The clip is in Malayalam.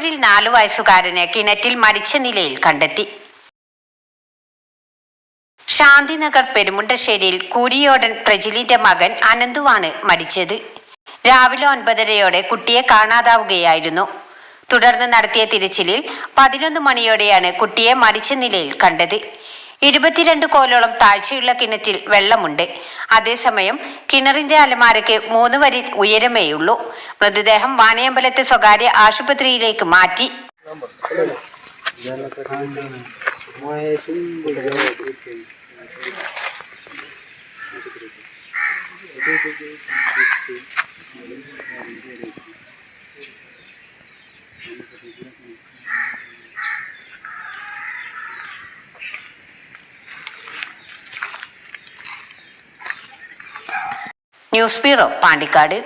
കണ്ണൂരിൽ 4 വയസ്സുകാരനെ കിണറ്റിൽ മരിച്ച നിലയിൽ കണ്ടെത്തി. ശാന്തിനഗർ പെരുമുണ്ടശ്ശേരിയിൽ കൂരിയോടൻ പ്രജിലിന്റെ മകൻ അനന്തുവാണ് മരിച്ചത്. രാവിലെ 9:30 കുട്ടിയെ കാണാതാവുകയായിരുന്നു. തുടർന്ന് നടത്തിയ തിരച്ചിലിൽ 11 മണിയോടെയാണ് കുട്ടിയെ മരിച്ച നിലയിൽ കണ്ടത്. 22 കോലോളം താഴ്ചയുള്ള കിണറ്റിൽ വെള്ളമുണ്ട്. അതേസമയം കിണറിന്റെ അലമാരയ്ക്ക് 3 വരി ഉയരമേയുള്ളൂ. മൃതദേഹം വാണിയമ്പലത്തെ സ്വകാര്യ ആശുപത്രിയിലേക്ക് മാറ്റി. News bureau, Pandikkad.